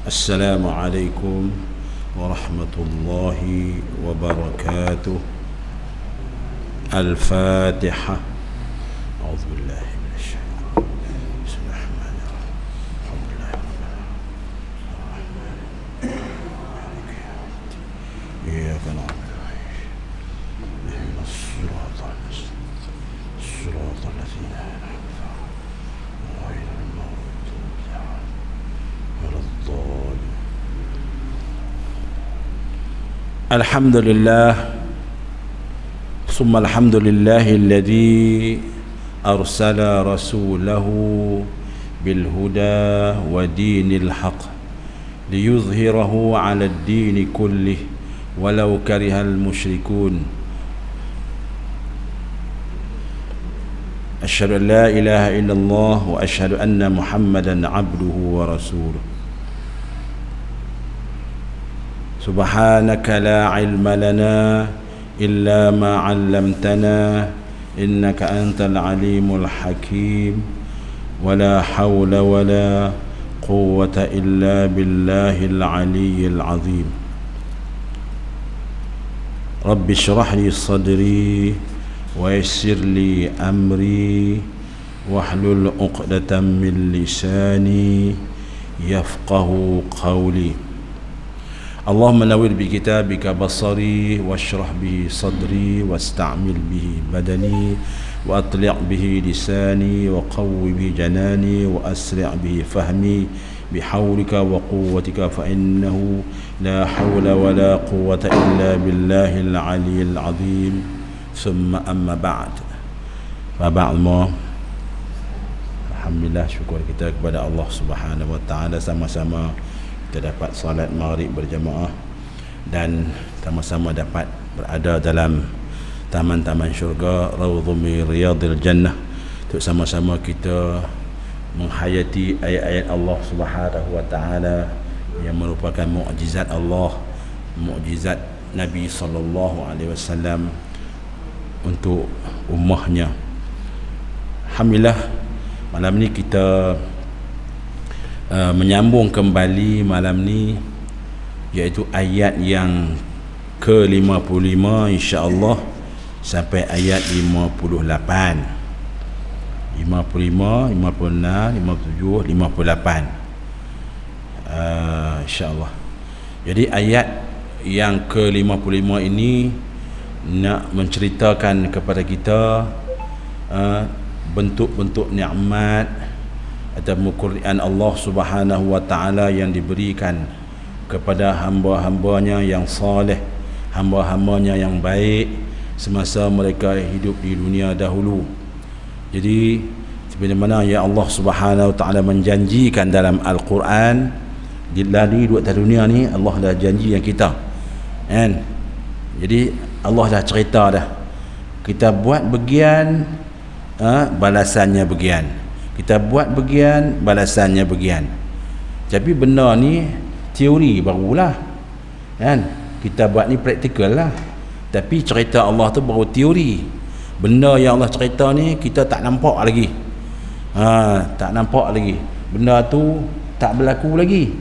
السلام عليكم ورحمة الله وبركاته. الفاتحة. أعوذ بالله من الشيطان. بسم الله الرحمن الرحيم. الحمد لله رب العالمين مالك يوم الدين إياك نعبد اهدنا الصراط المستقيم صراط الذين أنعمت عليهم غير المغضوب عليهم ولا الضالين. الحمد لله ثم الحمد لله الذي أرسل رسوله بالهدى ودين الحق ليظهره على الدين كله ولو كره المشركون. أشهد أن لا إله إلا الله وأشهد أن محمدا عبده ورسوله. سبحانك لا علم لنا إلا ما علمتنا إنك أنت العليم الحكيم ولا حول ولا قوة إلا بالله العلي العظيم. رب اشرح لي صدري ويسر لي أمري واحلل عقدة من لساني يفقه قولي. اللهم نور بكتابك بصري واشرح به صدري واستعمل به بدني وأطلع به لساني وقوي به جناني وأسرع به فهمي بحولك وقوتك فإنه لا حول ولا قوة إلا بالله العلي العظيم. ثم أما بعد. فبعد ما Alhamdulillah, syukur kita kepada Allah Subhanahu Wa Taala, sama-sama kita dapat salat maghrib berjamaah dan sama-sama dapat berada dalam taman-taman syurga, raudhum min riyadil jannah, untuk sama-sama kita menghayati ayat-ayat Allah Subhanahu Wa Taala yang merupakan mukjizat Allah, mukjizat Nabi sallallahu alaihi wasallam untuk ummahnya. Alhamdulillah, malam ni kita menyambung kembali malam ni, iaitu ayat yang ke-55 insya-Allah sampai ayat 58. 55, 56, 57, 58 insya-Allah. Jadi ayat yang ke-55 ini nak menceritakan kepada kita bentuk-bentuk nikmat atau mukurian Allah Subhanahu Wa Taala yang diberikan kepada hamba-hambanya yang saleh, hamba-hambanya yang baik semasa mereka hidup di dunia dahulu. Jadi sebagaimana ya Allah Subhanahu Wa Taala menjanjikan dalam Al-Quran, di atas dunia ni Allah dah janji yang kita, kan? Jadi Allah dah cerita dah, kita buat bagian, balasannya bagian, kita buat bagian, balasannya bagian. Tapi benda ni teori barulah, kan? Kita buat ni praktikal lah, tapi cerita Allah tu baru teori. Benda yang Allah cerita ni kita tak nampak lagi, tak nampak lagi, benda tu tak berlaku lagi,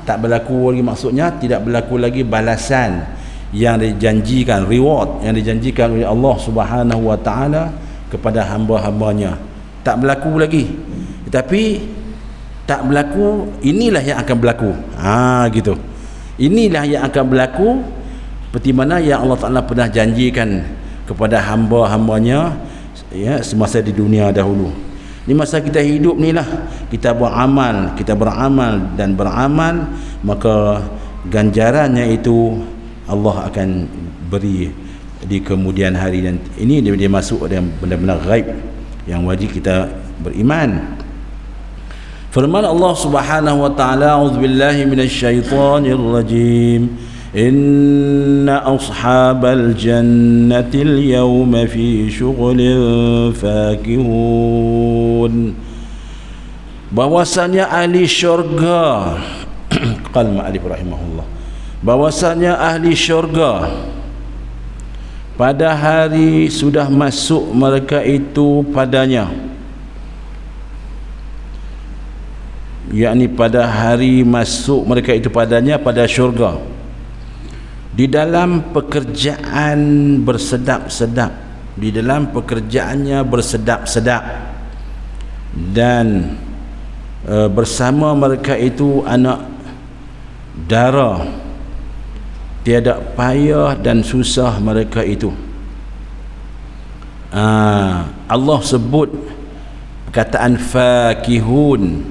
tak berlaku lagi, maksudnya tidak berlaku lagi balasan yang dijanjikan, reward yang dijanjikan oleh Allah Subhanahu Wa Taala kepada hamba-hambanya, tak berlaku lagi. Tetapi tak berlaku, inilah yang akan berlaku, gitu. Inilah yang akan berlaku seperti mana yang Allah Ta'ala pernah janjikan kepada hamba-hambanya, ya, semasa di dunia dahulu. Ni masa kita hidup ni lah, kita buat amal, kita beramal dan beramal, maka ganjarannya itu Allah akan beri di kemudian hari. Dan ini dia masuk dalam benda-benda ghaib yang wajib kita beriman. Firman Allah Subhanahu Wa Taala, a'udzubillahi minasyaitonir rajim, inna ashabal jannati al-yawma fi syughulin fakihun. Bahwasanya ahli syurga qal ma'alif rahimahullah, bahwasanya ahli syurga pada hari sudah masuk mereka itu padanya, yakni pada hari masuk mereka itu padanya pada syurga, di dalam pekerjaan bersedap-sedap, di dalam pekerjaannya bersedap-sedap, dan bersama mereka itu anak dara, tiada payah dan susah mereka itu. Allah sebut perkataan fakihun.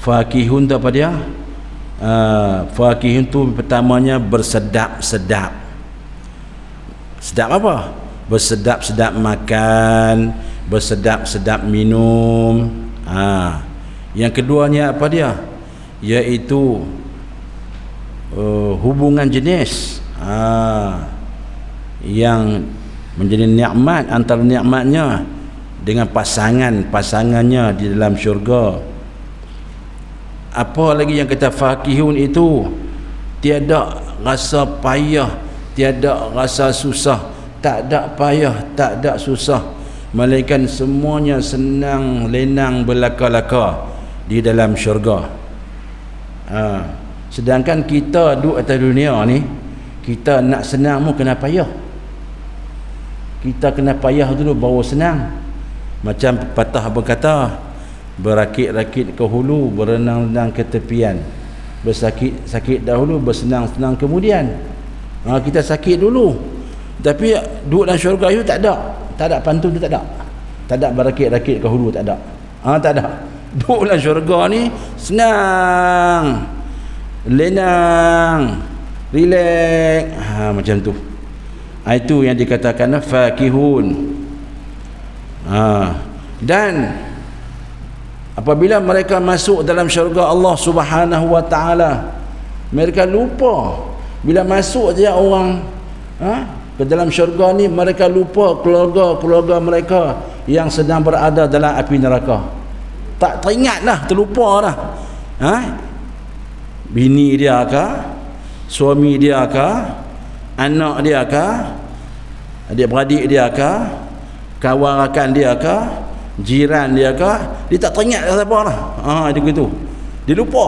Fakihun tu apa dia? Fakihun tu pertamanya bersedap-sedap. Sedap apa? Bersedap-sedap makan, bersedap-sedap minum. Yang keduanya apa dia? Iaitu hubungan jenis, yang menjadi nikmat, antara nikmatnya dengan pasangannya di dalam syurga. Apa lagi yang kata fakihun itu? Tiada rasa payah, tiada rasa susah, tak ada payah, tak ada susah, melainkan semuanya senang lenang belaka-laka di dalam syurga. Sedangkan kita duduk atas dunia ni, kita nak senang pun kena payah. Kita kena payah dulu baru senang. Macam pepatah berkata, berakit-rakit ke hulu, berenang-renang ke tepian, bersakit-sakit dahulu, bersenang-senang kemudian. Kita sakit dulu, tapi duduk dalam syurga itu tak ada pantun tu, tak ada berakit-rakit ke hulu, tak ada. Tak ada. Duduk dalam syurga ni senang, lenang, relax, macam tu. Itu yang dikatakan fakihun. Dan apabila mereka masuk dalam syurga Allah Subhanahu wa taala, mereka lupa bila masuk dia orang ke dalam syurga ni, mereka lupa keluarga-keluarga mereka yang sedang berada dalam api neraka. Tak teringat dah, terlupa dah. Bini dia ke, suami dia ke, anak dia ke, adik-beradik dia ke, kawan rakan dia ke, jiran dia ke, dia tak teringat siapa dah. Dia gitu. Dia lupa.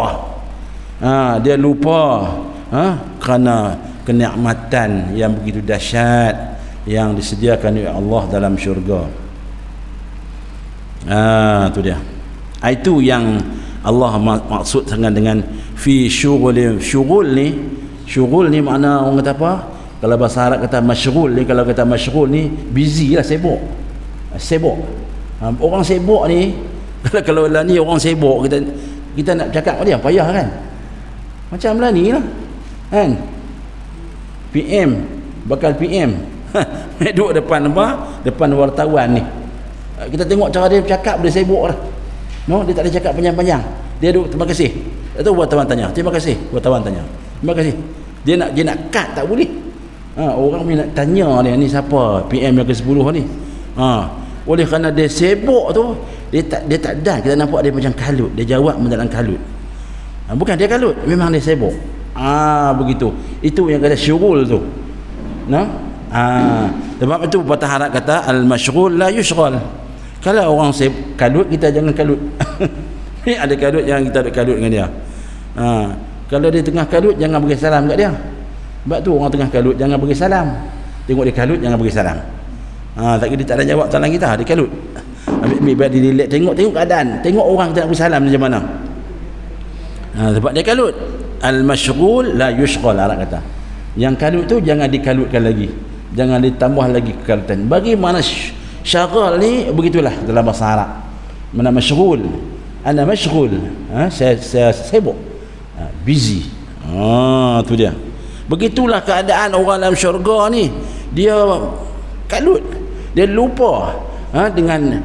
Dia lupa kerana kenikmatan yang begitu dahsyat yang disediakan oleh Allah dalam syurga. Tu dia. Itu yang Allah maksud dengan fi syughul. Syughul ni makna orang kata apa? Kalau bahasa Arab kata masyghul ni, kalau kata masyghul ni busy lah, sibuk. Orang sibuk ni, kalau lah ni orang sibuk, kita nak cakap dia payah kan? Macam lah ni lah kan? PM, bakal PM duduk depan apa? Depan wartawan ni. Kita tengok cara dia bercakap, dia sibuk lah. Dia tak ada cakap panjang-panjang. Dia duduk, terima kasih. Itu wartawan tanya, terima kasih. Wartawan tanya, terima kasih. Dia nak cut tak boleh. Orang ni nak tanya dia ni siapa PM yang ke-10 ni. Oleh kerana dia sibuk tu, dia tak dan kita nampak dia macam kalut, dia jawab dalam kalut. Bukan dia kalut, memang dia sibuk. Begitu. Itu yang kata syughul tu. Sebab itu patah Arab kata al-masyghul la yushghal. Kalau orang kalut, kita jangan kalut. Ni ada kalut, jangan kita ada kalut dengan dia. Kalau dia tengah kalut, jangan bagi salam kat dia. Sebab tu orang tengah kalut, jangan bagi salam. Tengok dia kalut, jangan bagi salam. Tak kira dia tak ada jawab salam kita, dia kalut. Ambil dia relax, tengok keadaan, tengok orang kita nak bagi salam macam mana. Sebab dia kalut. Al-masyghul la yushghal, Arab kata. Yang kalut tu jangan dikalutkan lagi, jangan ditambah lagi kekalutan. Bagaimana syaghal ni, begitulah dalam bahasa Arab. Mana masyghul, ana masyghul, saya sibuk, busy. Tu dia. Begitulah keadaan orang dalam syurga ni. Dia kalut, dia lupa dengan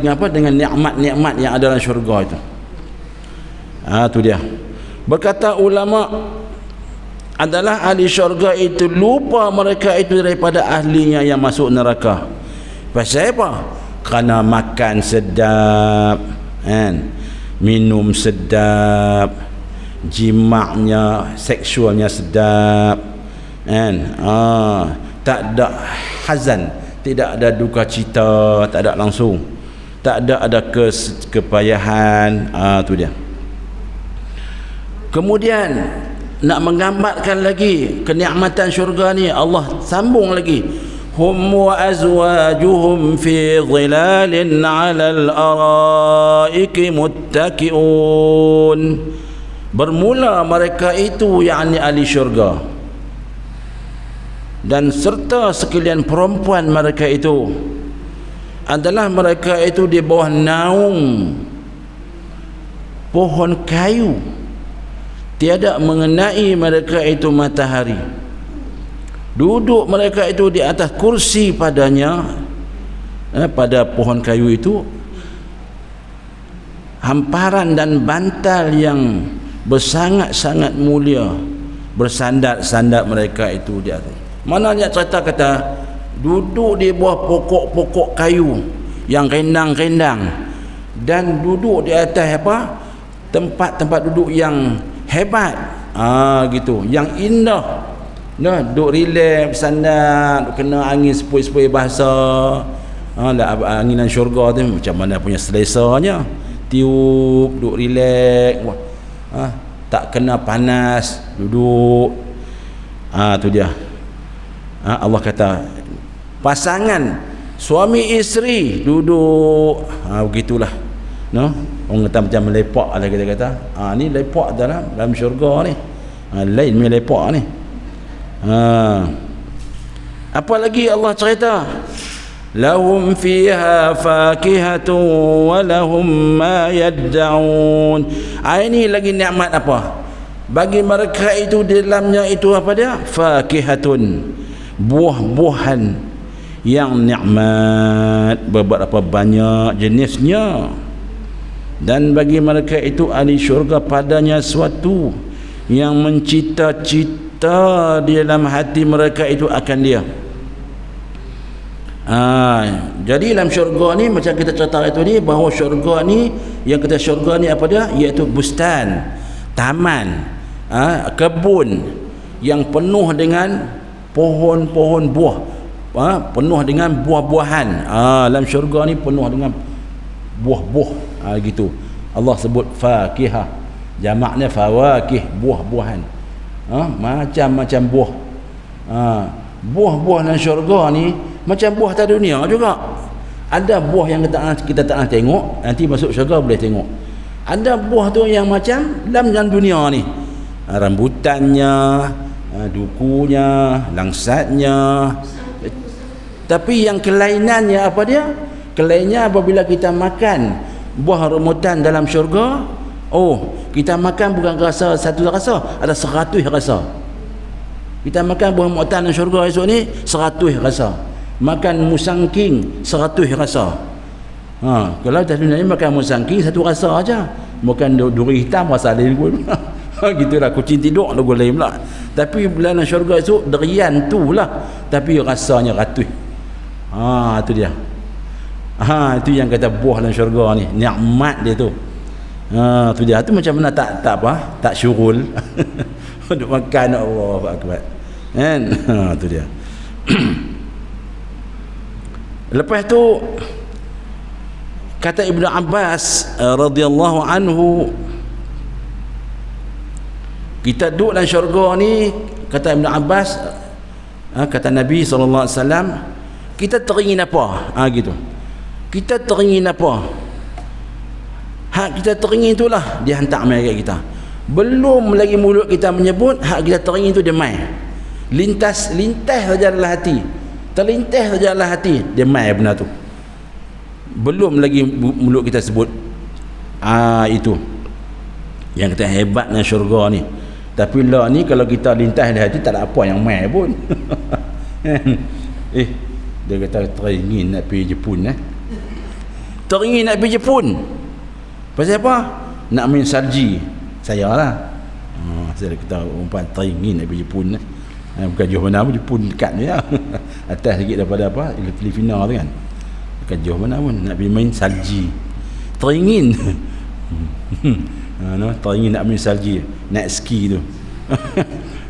apa, dengan nikmat-nikmat yang ada dalam syurga itu. Tu dia. Berkata ulama, adalah ahli syurga itu lupa mereka itu daripada ahlinya yang masuk neraka. Pasal apa? Kerana makan sedap, minum sedap, jimaknya, seksualnya sedap, tak ada hazan, tidak ada duka cita, tak ada langsung, tak ada kepayahan. Tu dia. Kemudian nak menggambarkan lagi kenikmatan syurga ni, Allah sambung lagi, hum wa azwajuhum fi dhilalin 'alal araiki muttaqiun. Bermula mereka itu, yakni ahli syurga, dan serta sekalian perempuan mereka itu adalah mereka itu di bawah naung pohon kayu, tiada mengenai mereka itu matahari. Duduk mereka itu di atas kursi padanya, pada pohon kayu itu, hamparan dan bantal yang bersangat-sangat mulia bersandar-sandar mereka itu di atas. Mananya cerita kata duduk di bawah pokok-pokok kayu yang rendang-rendang, dan duduk di atas tempat-tempat duduk yang hebat, gitu, yang indah. Nah, duduk relax, bersandar, kena angin sepoi-sepoi bahasa. Anginan syurga tu macam mana punya selesanya, tiup, duduk relax, tak kena panas, duduk. Tu dia. Allah kata pasangan suami isteri duduk, begitulah. No, orang kata macam melepak lah, kita kata. Ni lepak dalam syurga ni. Lain punya lepak ni. Apa lagi Allah cerita? Lahum fiha fakihatun wa lahum ma yad'un. Ini lagi nikmat apa? Bagi mereka itu di dalamnya itu apa dia? Fakihatun, buah-buahan yang nikmat, beberapa banyak jenisnya. Dan bagi mereka itu ahli syurga padanya suatu yang mencita-cita di dalam hati mereka itu akan dia. Jadi dalam syurga ni macam kita cerita itu ni, bahawa syurga ni, yang kata syurga ni apa dia, iaitu bustan, taman, kebun yang penuh dengan pohon-pohon buah, penuh dengan buah-buahan. Dalam syurga ni penuh dengan buah-buah, gitu. Allah sebut fakihah, jamaknya fawakih, buah-buahan. Macam-macam buah. Buah-buah dalam syurga ni macam buah atas dunia juga. Ada buah yang kita tak nak tengok, nanti masuk syurga boleh tengok. Ada buah tu yang macam dalam dunia ni, rambutannya, dukunya, langsatnya. Tapi yang kelainannya apa dia? Kelainnya apabila kita makan buah rambutan dalam syurga, kita makan bukan rasa satu rasa, ada 100 rasa. Kita makan buah rambutan dalam syurga esok ni 100 rasa. Makan musangking 100 rasa. Kalau atas dunia ni makan musangking satu rasa aja. Makan duri hitam rasa lain pun. Gitulah, kucing tidur lagu lain pula. Tapi bila dalam syurga esok derian tu lah, tapi rasanya 100. Itu dia. Itu yang kata buah dalam syurga ni, nikmat dia tu. Tu dia. Tu macam mana tak syurul. Duk makan, Allahu akbar. Kan? Tu dia. Lepas tu kata Ibnu Abbas radhiyallahu anhu, kita duduk dalam syurga ni, kata Ibnu Abbas, kata Nabi SAW, kita teringin apa? Gitu. Kita teringin apa? Hak kita teringin itulah dia hantar mai kat kita. Belum lagi mulut kita menyebut, hak kita teringin itu dia mai. Lintas saja dalam hati. Terlintas saja dalam hati, dia mai benda tu. Belum lagi mulut kita sebut. Itu yang kita hebatnya syurga ni. Tapi lah ni kalau kita lintas di hati, tak ada apa yang mai pun. Dia kata teringin nak pergi Jepun. Teringin nak pergi Jepun. Pasal apa? Nak main salji. Saya lah. Saya kata umpan teringin nak pergi Jepun. Bukan jauh mana pun, Jepun dekat ni lah. Atas sikit daripada Filipina tu kan. Bukan jauh mana pun, nak pergi main salji. Teringin. Teringin nak main salji, naik ski tu.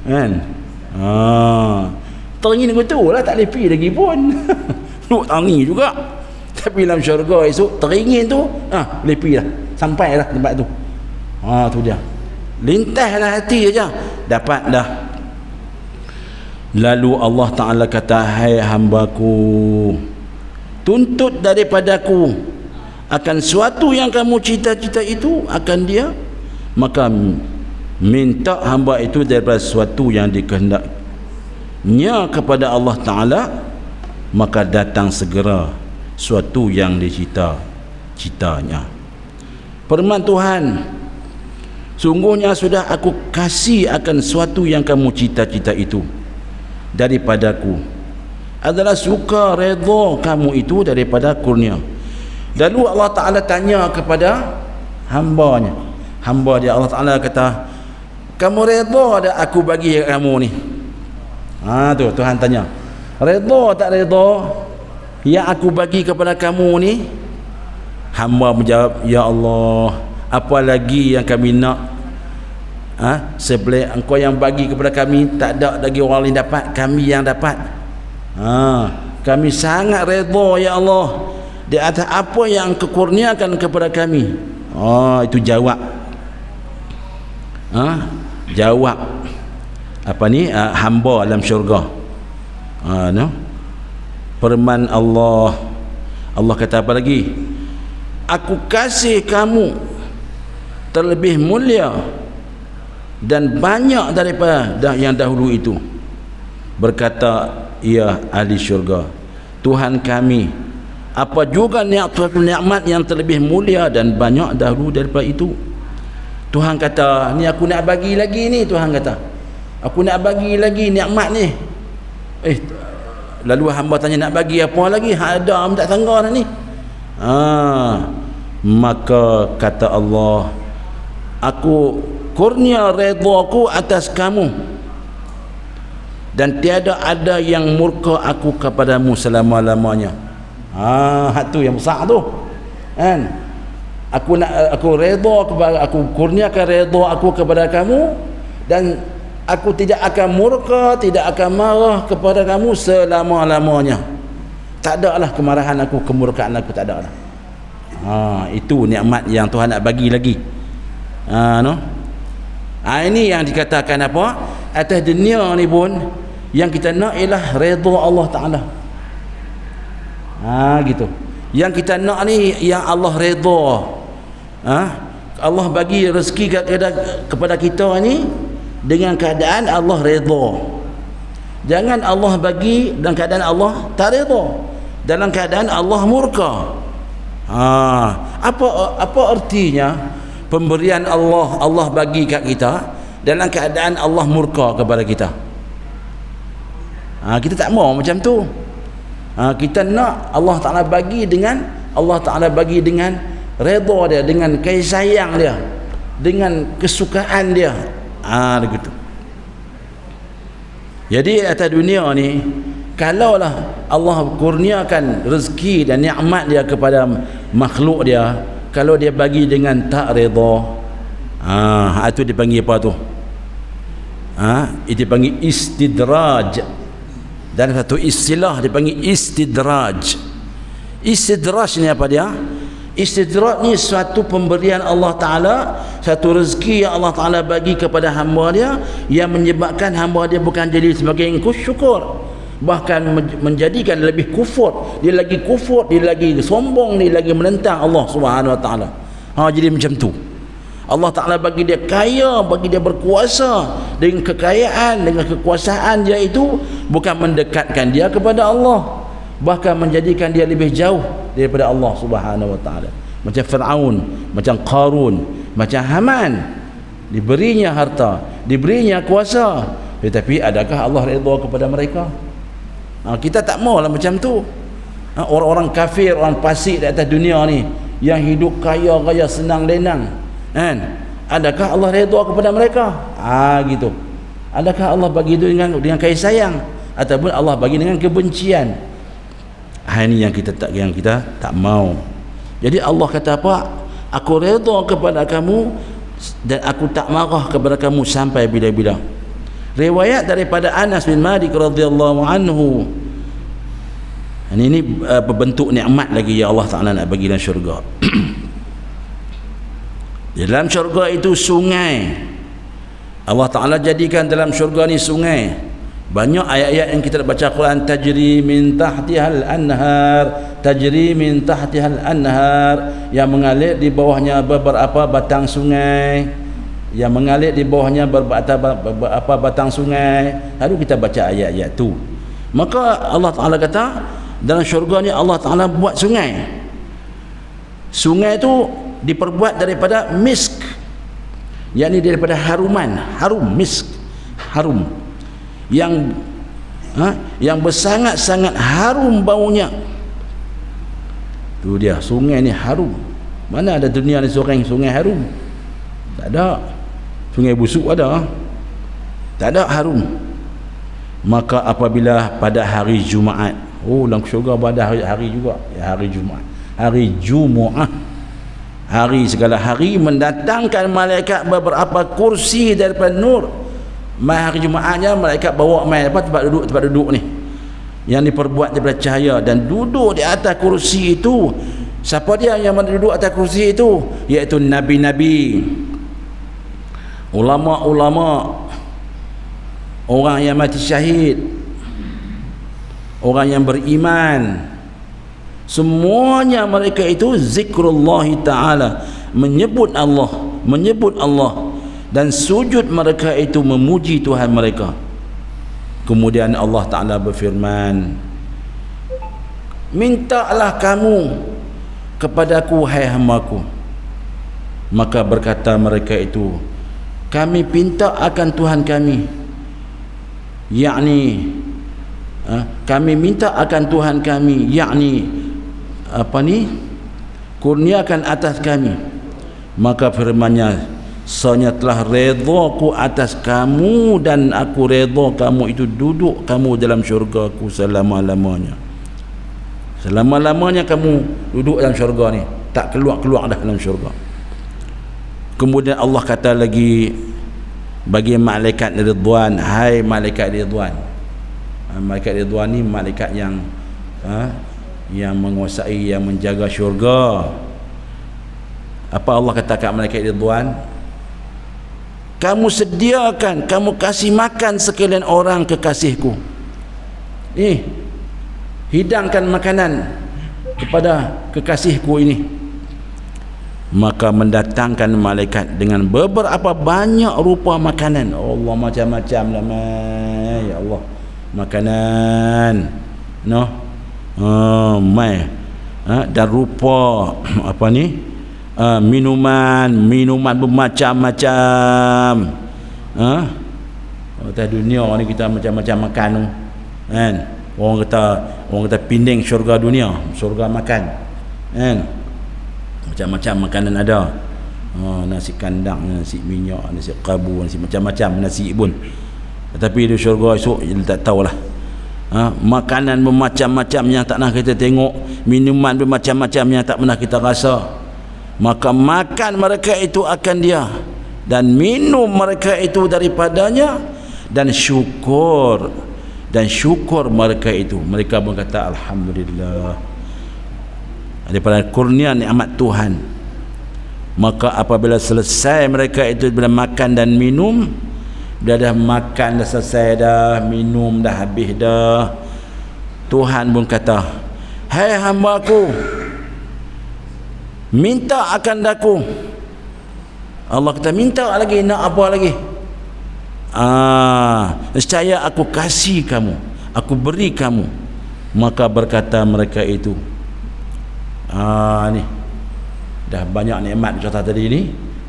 Kan? Teringin aku tu lah, tak boleh pergi lagi pun. Duk tangi juga. Tapi dalam syurga esok teringin tu, lepi dah, sampai dah tempat tu. Tu dia. Lintahlah hati aja, dapat dah. Lalu Allah Ta'ala kata, hai hambaku, tuntut daripadaku akan suatu yang kamu cita-cita itu akan dia, maka minta hamba itu daripada sesuatu yang dikehendaknya kepada Allah Ta'ala, maka datang segera suatu yang dicita-citanya. Firman Tuhan, sungguhnya sudah aku kasih akan suatu yang kamu cita-cita itu daripadaku, adalah suka redha kamu itu daripada kurnia. Lalu Allah Ta'ala tanya kepada hamba dia, Allah Ta'ala kata, kamu redha tak aku bagi kamu ni? Tu Tuhan tanya, redha tak redha yang aku bagi kepada kamu ni? Hamba menjawab, ya Allah, apa lagi yang kami nak? Sebelum engkau yang bagi kepada kami, tak ada lagi orang lain dapat, kami yang dapat. Kami sangat redha ya Allah di atas apa yang engkau kurniakan kepada kami. Itu jawab. Jawab apa ni, hamba dalam syurga. Firman Allah kata apa lagi? Aku kasih kamu terlebih mulia dan banyak daripada yang dahulu itu. Berkata ia ahli syurga, Tuhan kami, apa juga nikmat yang terlebih mulia dan banyak dahulu daripada itu? Tuhan kata, ni aku nak bagi lagi ni. Tuhan kata, aku nak bagi lagi nikmat ni. Lalu hamba tanya, nak bagi apa lagi? Ada tak sangka dah ni. Maka kata Allah, aku kurnia redhaku atas kamu, dan tiada ada yang murka aku kepadamu selama-lamanya. Hak tu yang besar tu kan. Aku redha kepada, aku kurniakan redha aku kepada kamu, dan aku tidak akan murka, tidak akan marah kepada kamu selama-lamanya. Tak ada lah kemarahan aku, kemurkaan aku, tak ada lah. Itu nikmat yang Tuhan nak bagi lagi. Ini yang dikatakan apa? Atas dunia ni pun yang kita nak ialah redha Allah Ta'ala. Gitu. Yang kita nak ni yang Allah redha. Allah bagi rezeki kepada kita ni dengan keadaan Allah redha. Jangan Allah bagi dalam keadaan Allah tak redha, dalam keadaan Allah murka. Apa artinya pemberian Allah bagi kat kita dalam keadaan Allah murka kepada kita? Kita tak mau macam tu. Kita nak Allah Ta'ala bagi dengan redha dia, dengan kasih sayang dia, dengan kesukaan dia. Begitu. Jadi atas dunia ni, kalaulah Allah kurniakan rezeki dan nikmat dia kepada makhluk dia, kalau dia bagi dengan tak redha, itu dipanggil apa tu? Itu dipanggil istidraj. Dan satu istilah dipanggil istidraj. Istidraj ni apa dia? Istidraj ni suatu pemberian Allah Ta'ala, satu rezeki yang Allah Ta'ala bagi kepada hamba dia, yang menyebabkan hamba dia bukan jadi sebagai syukur, bahkan menjadikan lebih kufur. Dia lagi kufur, dia lagi sombong, dia lagi menentang Allah Subhanahu Wa Ta'ala. Jadi macam tu. Allah Ta'ala bagi dia kaya, bagi dia berkuasa. Dengan kekayaan, dengan kekuasaan dia itu bukan mendekatkan dia kepada Allah, bahkan menjadikan dia lebih jauh daripada Allah Subhanahu Wa Ta'ala. Macam Fir'aun, macam Qarun, macam Haman, diberinya harta, diberinya kuasa, tetapi adakah Allah redha kepada mereka? Kita tak maulah macam tu. Orang-orang kafir, orang fasik di atas dunia ni, yang hidup kaya raya, senang lenang, adakah Allah redha kepada mereka? Gitu. Adakah Allah bagi itu dengan kasih sayang, ataupun Allah bagi dengan kebencian? Ini yang kita tak mau. Jadi Allah kata apa? Aku redha kepada kamu dan aku tak marah kepada kamu sampai bila-bila. Riwayat daripada Anas bin Malik radhiyallahu anhu, Ini bentuk nikmat lagi yang Allah Ta'ala nak bagi dalam syurga. Dalam syurga itu sungai. Allah Ta'ala jadikan dalam syurga ni sungai. Banyak ayat-ayat yang kita baca Quran, tajri min tahtihal anhar, tajri min tahtihal anhar, yang mengalir di bawahnya beberapa batang sungai, yang mengalir di bawahnya beberapa batang sungai. Lalu kita baca ayat-ayat tu. Maka Allah Ta'ala kata dalam syurga ni Allah Ta'ala buat sungai. Sungai tu diperbuat daripada misk, yakni daripada haruman, harum, misk, harum, yang bersangat-sangat harum baunya. Tu dia, sungai ni harum. Mana ada dunia ni seorang sungai harum? Tak ada. Sungai busuk ada, tak ada harum. Maka apabila pada hari Jumaat, dalam syurga pada hari juga, hari Jumaat, hari Jumu'ah, hari segala hari, mendatangkan malaikat beberapa kursi daripada nur. Hari Jumaatnya malaikat bawa tempat duduk ni yang diperbuat daripada cahaya, dan duduk di atas kursi itu. Siapa dia yang duduk atas kursi itu? Iaitu nabi-nabi, ulama-ulama, orang yang mati syahid, orang yang beriman. Semuanya mereka itu zikrullah ta'ala, menyebut Allah, dan sujud mereka itu memuji Tuhan mereka. Kemudian Allah Ta'ala berfirman, mintalah kamu kepadaku, hai hamba-Ku. Maka berkata mereka itu, kami pinta akan Tuhan kami, yakni kami minta akan Tuhan kami, yakni kurniakan atas kami. Maka firman-Nya, Sanya telah redha-Ku atas kamu, dan Aku redha kamu itu duduk kamu dalam syurga-Ku selama-lamanya. Selama-lamanya kamu duduk dalam syurga ni, tak keluar-keluar dah dalam syurga. Kemudian Allah kata lagi bagi malaikat Ridwan, hai malaikat Ridwan. Malaikat Ridwan ni malaikat yang menguasai, yang menjaga syurga. Apa Allah kata kat malaikat Ridwan? Kamu sediakan, kamu kasih makan sekalian orang kekasihku. Hidangkan makanan kepada kekasihku ini. Maka mendatangkan malaikat dengan beberapa banyak rupa makanan. Allah, macam-macam lah, ya Allah, makanan dan rupa minuman bermacam-macam. Atas dunia ni kita macam-macam makan tu kan. Orang kata pinding syurga dunia, syurga makan kan. Macam-macam makanan ada. Nasi kandang, nasi minyak, nasi qabu, nasi macam-macam nasi pun. Tetapi di syurga esok tak tahulah. Makanan bermacam-macam yang tak pernah kita tengok, minuman bermacam-macam yang tak pernah kita rasa. Maka makan mereka itu akan dia, dan minum mereka itu daripadanya, dan syukur mereka itu. Mereka berkata alhamdulillah daripada kurnia nikmat Tuhan. Maka apabila selesai mereka itu bila makan dan minum, bila dah makan dah selesai dah, minum dah habis dah, Tuhan pun kata, hai hamba-Ku, minta akan daku. Allah kata, minta lagi, nak apa lagi? Nescaya aku kasih kamu, aku beri kamu. Maka berkata mereka itu, ni dah banyak nikmat contoh tadi ni.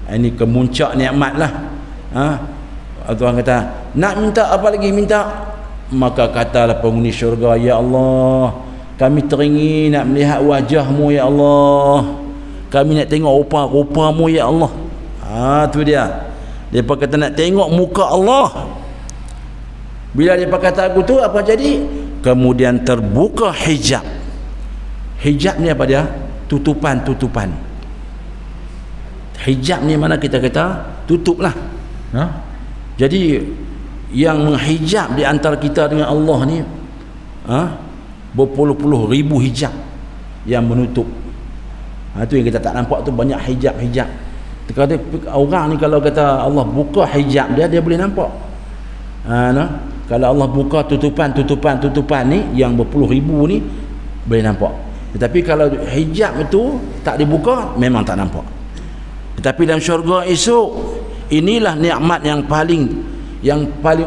Ini kemuncak nikmat lah. Tuhan kata, nak minta apa lagi? Minta. Maka katalah penghuni syurga, ya Allah, kami teringin nak melihat wajah-Mu ya Allah, kami nak tengok rupa-rupa-Mu ya Allah. Tu dia. Depa kata nak tengok muka Allah. Bila depa kata aku tu, apa jadi? Kemudian terbuka hijab. Hijab ni apa dia? Tutupan-tutupan. Hijab ni mana kita kata tutup lah. Jadi yang menghijab di antara kita dengan Allah ni, berpuluh-puluh ribu hijab yang menutup. Itu yang kita tak nampak tu, banyak hijab-hijab. Kata orang ni kalau kata Allah buka hijab dia boleh nampak. Kalau Allah buka tutupan ni yang berpuluh ribu ni boleh nampak. Tetapi kalau hijab itu tak dibuka, memang tak nampak. Tetapi dalam syurga esok, inilah nikmat yang paling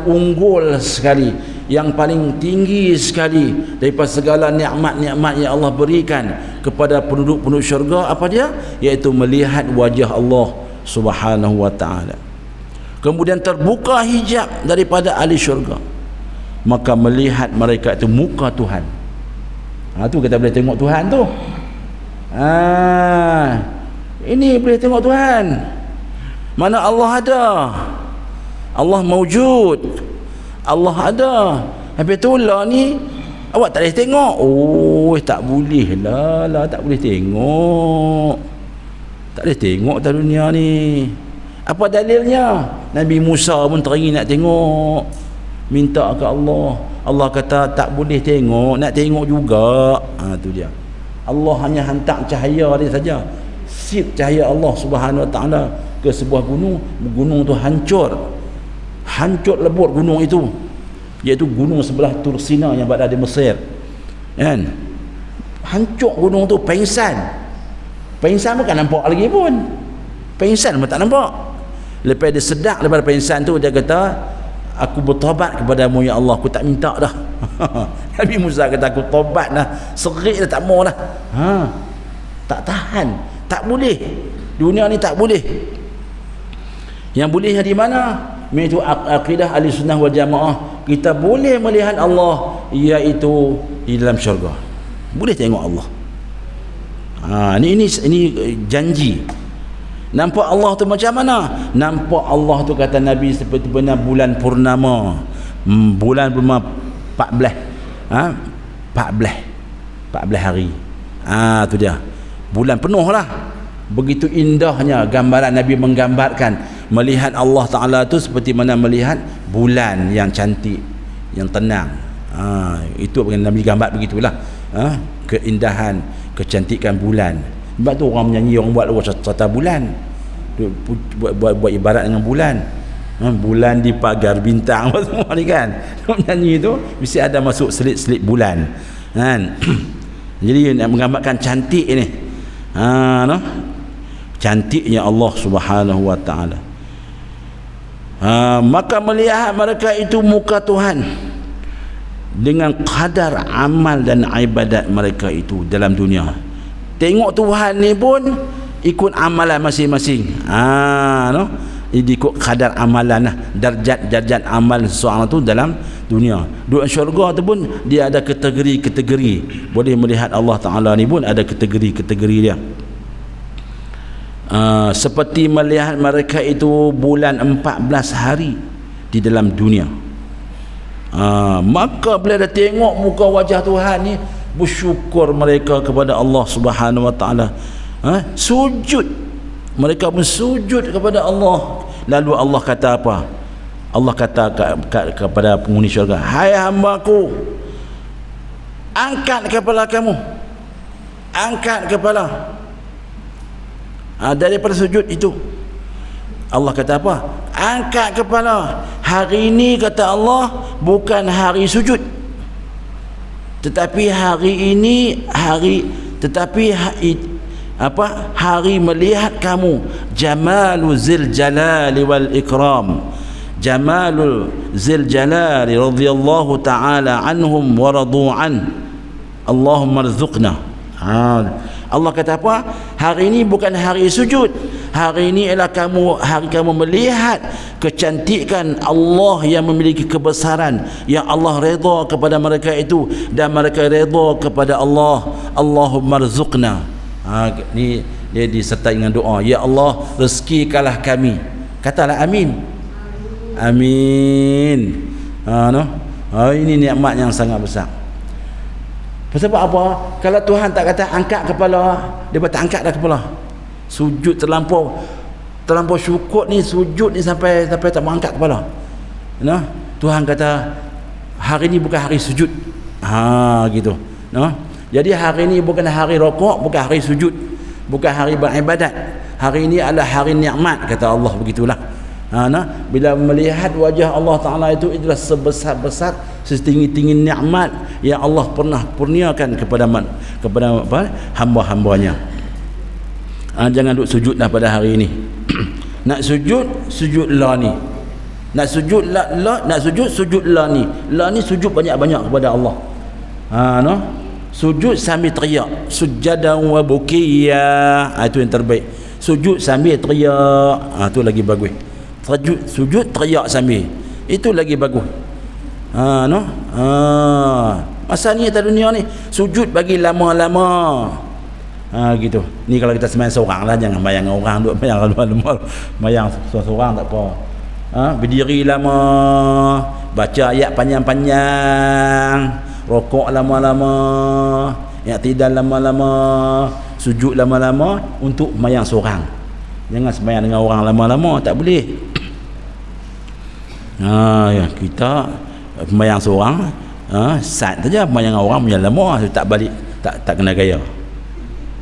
unggul sekali, yang paling tinggi sekali daripada segala nikmat-nikmat yang Allah berikan kepada penduduk-penduduk syurga. Apa dia? Iaitu melihat wajah Allah Subhanahu wa ta'ala. Kemudian terbuka hijab daripada ahli syurga, maka melihat mereka itu muka Tuhan. Tu kita boleh tengok Tuhan tu. Ini boleh tengok Tuhan. Mana Allah ada, Allah mawjud, Allah ada. Habis tu lah ni awak tak boleh tengok. Tak boleh lah, tak boleh tengok. Tak boleh tengok dalam dunia ni. Apa dalilnya? Nabi Musa pun teringin nak tengok, minta ke Allah. Allah kata tak boleh tengok, nak tengok juga. Tu dia. Allah hanya hantar cahaya dia saja. Sip cahaya Allah Subhanahu wa ta'ala ke sebuah gunung. Gunung tu hancur lebur gunung itu, iaitu gunung sebelah Tursina yang berada di Mesir, kan? Hancur gunung tu, pengsan bukan nampak lagi pun, pengsan pun tak nampak. Lepas dia sedar daripada pengsan tu, dia kata, aku bertobat kepadamu ya Allah, aku tak minta dah. Nabi Musa kata, aku tobat dah, serik dah, tak mau dah. Tak tahan, tak boleh, dunia ni tak boleh. Yang bolehnya di mana? Iaitu akidah ahli sunnah wal jamaah. Kita boleh melihat Allah, iaitu di dalam syurga, boleh tengok Allah. Ini janji. Nampak Allah tu macam mana? Nampak Allah tu, kata Nabi, seperti benar bulan purnama. Bulan purnama 14 hari. Tu dia, bulan penuh lah. Begitu indahnya gambaran Nabi menggambarkan melihat Allah Ta'ala tu seperti mana melihat bulan yang cantik, yang tenang. Itu Nabi gambar begitulah. Keindahan, kecantikan bulan. Sebab tu orang menyanyi, orang buat lagu cerita bulan, buat ibarat dengan bulan. Bulan di pagar bintang semua ni kan. Menyanyi tu mesti ada masuk selit-selit bulan, kan? Jadi nak menggambarkan cantik ni. Cantiknya Allah Subhanahu wa ta'ala. Maka melihat mereka itu muka Tuhan dengan kadar amal dan ibadat mereka itu dalam dunia. Tengok Tuhan ni pun ikut amalan masing-masing. Ikut kadar amalan lah, darjat amal seseorang tu dalam dunia. Dua syurga tu pun dia ada kategori-kategori. Boleh melihat Allah Ta'ala ni pun ada kategori-kategori dia. Seperti melihat mereka itu bulan 14 hari di dalam dunia. Maka bila dia tengok muka wajah Tuhan ni, bersyukur mereka kepada Allah Subhanahu wa ta'ala. Sujud, mereka pun sujud kepada Allah. Lalu Allah kata apa? Allah kata kepada penghuni syurga, hai hamba-Ku, angkat kepala kamu, angkat kepala. Daripada sujud itu, Allah kata apa? Angkat kepala. Hari ini, kata Allah, bukan hari sujud, tetapi hari ini hari melihat kamu. Jamalu zil jalali wal ikram, Jamalul zil jalali radhiyallahu ta'ala anhum wa radu an. Allahumma rzuqna. Allah kata apa? Hari ini bukan hari sujud. Hari ini ialah hari kamu melihat kecantikan Allah yang memiliki kebesaran, yang Allah redha kepada mereka itu, dan mereka redha kepada Allah. Allahumma rzuqna. Ni dia disertai dengan doa, ya Allah, rezekikanlah kami. Katalah amin. Amin. Ini nikmat yang sangat besar. Sebab apa? Kalau Tuhan tak kata angkat kepala, dia tak angkat dah kepala. Sujud terlampau syukur ni, sujud ni sampai tak mau angkat kepala. Tuhan kata hari ni bukan hari sujud. Gitu. no? Jadi hari ini bukan hari rokok, bukan hari sujud, bukan hari beribadat. Hari ini adalah hari nikmat, kata Allah, begitulah. Bila melihat wajah Allah Ta'ala itu adalah sebesar-besar, setinggi-tinggi nikmat yang Allah pernah kurniakan kepada hamba-hambanya. Jangan duduk sujudlah pada hari ini. Nak sujud, sujudlah ni. Nak sujud nak sujudlah ni. La ni sujud banyak-banyak kepada Allah. Sujud sambil teriak, sujadan wa bukiya, itu yang terbaik. Sujud sambil teriak, itu lagi bagus. Sujud teriak sambil, itu lagi bagus. Masa ni atas dunia ni sujud bagi lama-lama. Gitu. Ni kalau kita sembahyang seorang lah, jangan bayang orang duk bayang lama-lama. Bayang seorang tak apa. Berdiri lama, baca ayat panjang-panjang, rokok lama-lama, i'tidal lama-lama, sujud lama-lama untuk sembahyang seorang. Jangan sembahyang dengan orang lama-lama, tak boleh. Kita sembahyang seorang, sat saja, sembahyang orang punya lama, tak balik, tak kena gaya.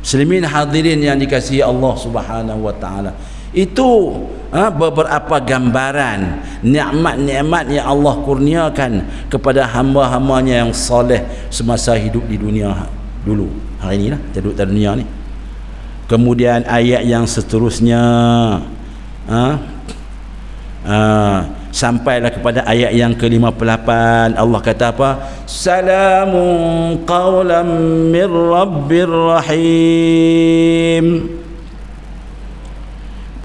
Muslimin hadirin yang dikasihi Allah Subhanahu wa taala. Itu beberapa gambaran nikmat-nikmat yang Allah kurniakan kepada hamba-hambanya yang soleh semasa hidup di dunia dulu. Hari ni lah, hidup di dunia ni. Kemudian ayat yang seterusnya sampailah kepada ayat yang ke-58. Allah kata apa? Salamun qawlan mir rabbir rahim.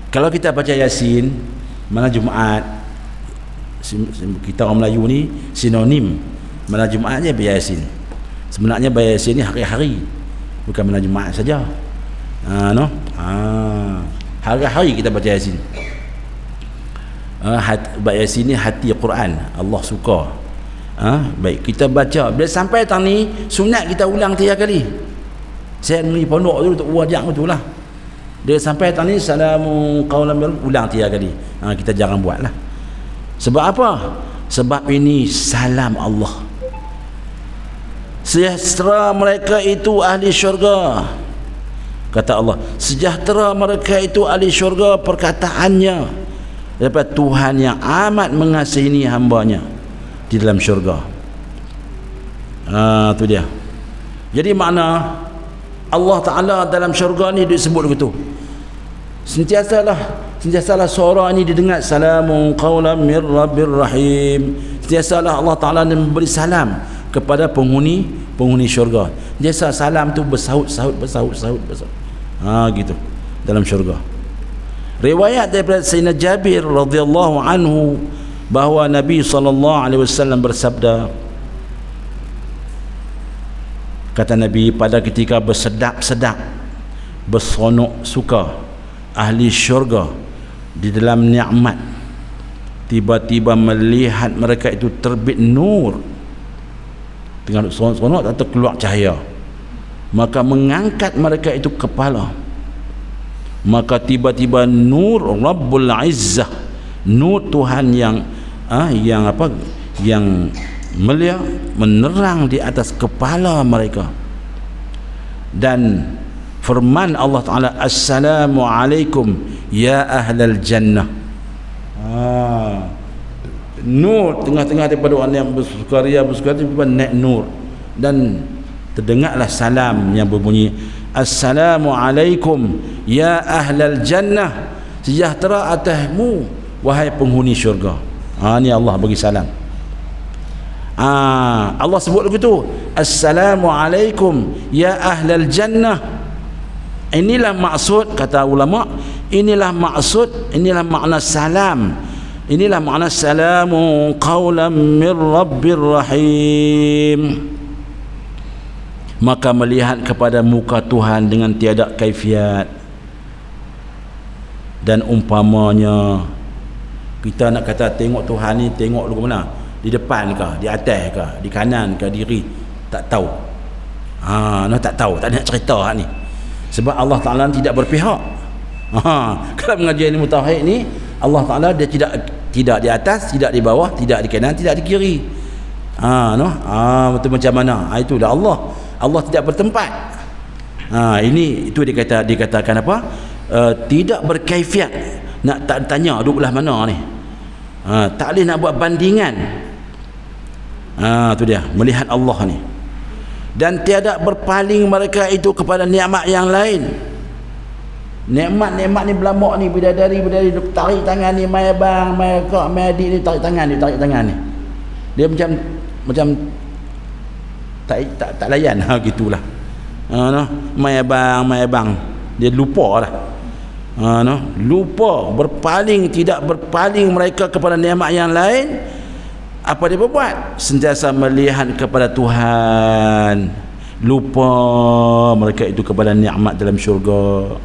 Kalau kita baca Yasin malam Jumaat, kita orang Melayu ni sinonim malam Jumaat je baca Yasin. Sebenarnya baca Yasin ni hari-hari, bukan malam Jumaat saja. Hari-hari kita baca Yasin. Baca Yasin ni hati Quran, Allah suka. Baik, kita baca. Bila sampai tang ni sunat kita ulang 3 kali. Saya ni pondok tu untuk wajak betul lah. Dia sampai tang ni salamun qaulan ulang 3 kali. Kita jangan buatlah. Sebab apa? Sebab ini salam Allah. Sejahtera mereka itu ahli syurga. Kata Allah, sejahtera mereka itu ahli syurga, perkataannya daripada Tuhan yang amat mengasihi hambanya di dalam syurga. Tu dia. Jadi makna Allah Ta'ala dalam syurga ni disebut begitu. Sentiasalah suara ini didengar, salamun qawlan mir rabbir rahim. Sentiasalah Allah Ta'ala memberi salam kepada penghuni syurga. Sentiasa salam tu bersaut gitu dalam syurga. Riwayat daripada Sayyidina Jabir radhiyallahu anhu bahawa Nabi SAW bersabda, kata Nabi, pada ketika bersedap-sedap, berseronok suka ahli syurga di dalam nikmat, tiba-tiba melihat mereka itu terbit nur, tengah seronok atau keluar cahaya, maka mengangkat mereka itu kepala, maka tiba-tiba nur Rabbul Izzah, nur Tuhan yang mulia menerang di atas kepala mereka, dan firman Allah Ta'ala, assalamu alaikum ya ahlal jannah. Nur tengah-tengah daripada orang yang bersukaria tiba-tiba naik nur, dan terdengarlah salam yang berbunyi, assalamu alaikum ya ahlal jannah, sejahtera atasmu wahai penghuni syurga. Ni Allah bagi salam. Allah sebut begitu, assalamu alaikum ya ahlal jannah. Inilah maksud, kata ulama, inilah makna salam, inilah makna salamu qawlan mir rabbir rahim. Maka melihat kepada muka Tuhan dengan tiada kaifiat dan umpamanya. Kita nak kata tengok Tuhan ni, tengok dulu mana? Di depan ke, di atas ke, di kanan ke, diri, tak tahu. Tak tahu, tak nak cerita ni. Sebab Allah Ta'ala tidak berpihak. Kalau mengaji ilmu tauhid ni, Allah Ta'ala dia tidak di atas, tidak di bawah, tidak di kanan, tidak di kiri. Betul macam mana? Itulah Allah Allah tidak bertempat. Ini itu dikatakan apa? Tidak berkaifiat. Nak tak tanya duduk belah mana ni. Tak boleh nak buat bandingan. Tu dia, melihat Allah ni. Dan tiada berpaling mereka itu kepada nikmat yang lain. Nikmat-nikmat ni berlamak ni, bidadari tarik tangan ni, mai abang, mai kak, mai adik ni tarik tangan ni. Dia macam tak layan gitulah. Mai abang dia lupa dah. Lupa, berpaling, tidak berpaling mereka kepada nikmat yang lain. Apa dia berbuat? Sentiasa melihat kepada Tuhan. Lupa mereka itu kepada nikmat dalam syurga,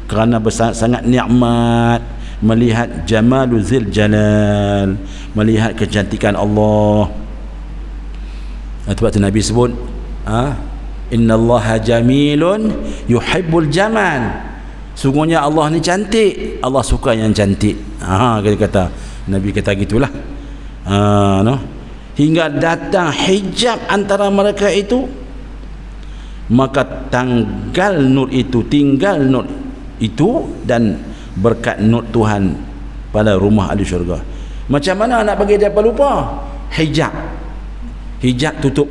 kerana sangat nikmat melihat jamalu zil jalal, melihat kecantikan Allah. Sebab tu Nabi sebut, innallaha jamilun yuhibbul jamal. Sungguhnya Allah ni cantik, Allah suka yang cantik. Kata Nabi kata gitulah. Hingga datang hijab antara mereka itu, maka tinggal nur itu dan berkat nur Tuhan pada rumah ahli syurga. Macam mana nak bagi dia lupa? Hijab tutup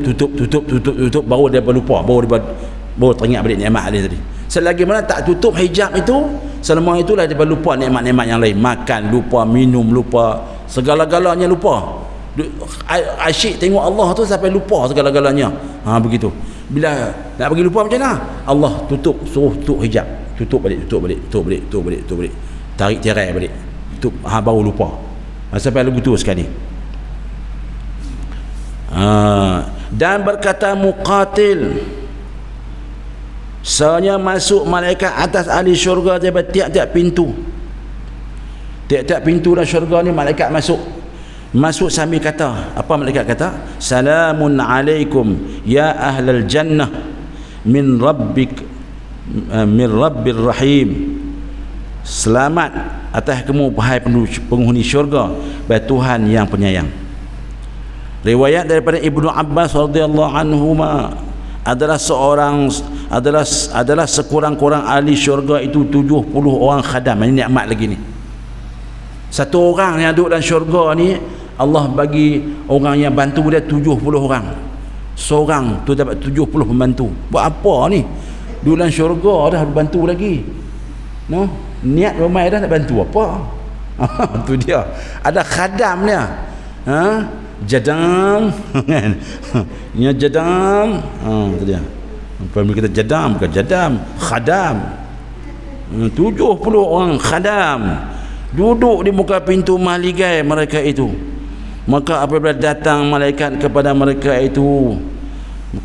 baru dia lupa, baru teringat balik nikmat dia tadi. Selagi mana tak tutup hijab itu, selama itulah dia lupa nikmat-nikmat yang lain. Makan lupa, minum lupa, segala-galanya lupa. Asyik tengok Allah tu sampai lupa segala-galanya. Begitu. Bila nak bagi lupa macam mana? Allah suruh tutup hijab, tutup balik. Tarik tirai balik. Tutup, baru lupa. Sampai lagu tu sekali. Dan berkata Muqatil, sebenarnya masuk malaikat atas ahli syurga daripada tiap-tiap pintu. Tiap-tiap pintu dalam syurga ni malaikat masuk sambil kata, apa malaikat kata? Salamun alaikum ya ahlal jannah min rabbir rahim. Selamat atas kamu wahai penghuni syurga dari Tuhan yang penyayang. Riwayat daripada Ibnu Abbas radhiyallahu anhuma, adalah sekurang-kurang ahli syurga itu 70 orang khadam. Ini nikmat lagi ni. Satu orang yang duduk dalam syurga ni, Allah bagi orang yang bantu dia 70 orang. Seorang tu dapat 70 pembantu. Buat apa ni? Duduk dalam syurga dah bantu lagi. Niat ramai dah nak bantu apa? Tu dia. Ada khadam dia. Jadam kan. Nya jadam. Tu dia. Pemilih kita jadam, bukan jadam, khadam. 70 orang khadam duduk di muka pintu mahligai mereka itu. Maka apabila datang malaikat kepada mereka itu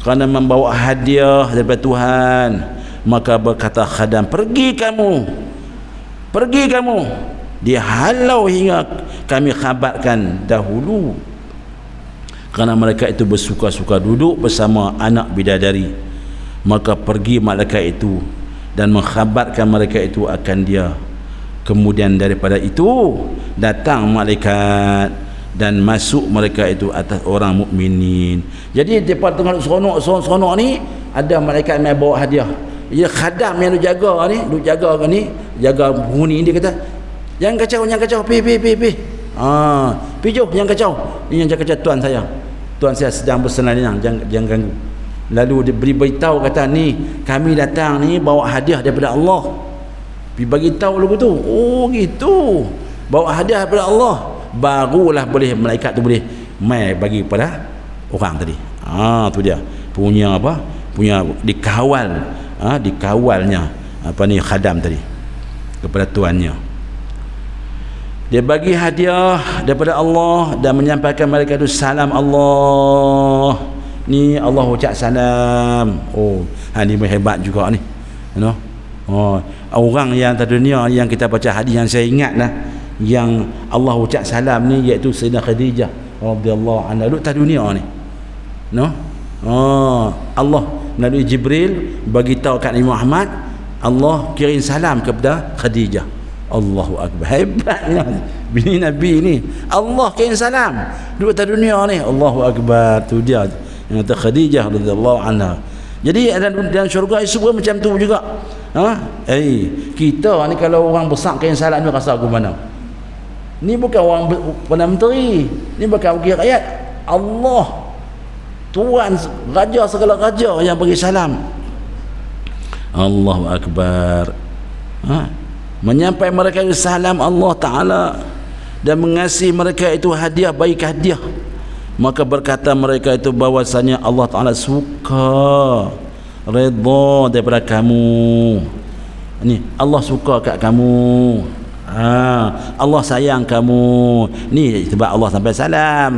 kerana membawa hadiah daripada Tuhan, maka berkata khadam, pergi kamu, dihalau hingga kami khabarkan dahulu. Kerana mereka itu bersuka-suka duduk bersama anak bidadari, maka pergi malaikat itu dan mengkhabarkan mereka itu akan dia. Kemudian daripada itu datang malaikat dan masuk mereka itu atas orang mukminin. Jadi depa tengah seronok ni, ada malaikat yang bawa hadiah. Ya, khadam yang jaga ni, jaga penghuni, dia kata, jangan kacau, pi. Pi jauh, jangan kacau. Ini yang kacau tuan saya sedang bersenang-senang, jangan ganggu. Lalu dia beritahu, kata, ni kami datang ni bawa hadiah daripada Allah. Pergi bagi tahu lagu tu. Oh gitu. Bawa hadiah daripada Allah. Barulah boleh malaikat tu boleh mai bagi pada orang tadi. Tu dia. Punya apa? Punya dikawal. Dikawalnya apa ni khadam tadi kepada tuannya. Dia bagi hadiah daripada Allah dan menyampaikan malaikat itu salam Allah. Ni Allah ucap salam. Ni hebat juga ni. Orang yang di dunia yang kita baca hadis yang saya ingat lah, yang Allah ucap salam ni, iaitu Sayyidah Khadijah radhiyallahu anha, duduk atas dunia ni. Allah melalui Jibril bagi tahu kat Nabi Muhammad, Allah kirim salam kepada Khadijah. Allahu akbar, hebatnya bini Nabi ni. Allah kirim salam duduk atas dunia ni. Allahu akbar. Tu dia yang kata Khadijah radhiyallahu anha. Jadi dalam syurga esok pun macam tu juga. Kita ni kalau orang besar kain salat ni rasa aku mana? Ni bukan orang Perdana Menteri, ni bukan wakil rakyat. Allah Tuhan raja segala raja yang bagi salam. Allahu Akbar. Menyampai mereka itu salam Allah Ta'ala dan mengasihi mereka itu hadiah, baik hadiah. Maka berkata mereka itu bahwasanya Allah Ta'ala suka, redha daripada kamu. Ni Allah suka kat kamu. Allah sayang kamu. Ni sebab Allah sampai salam.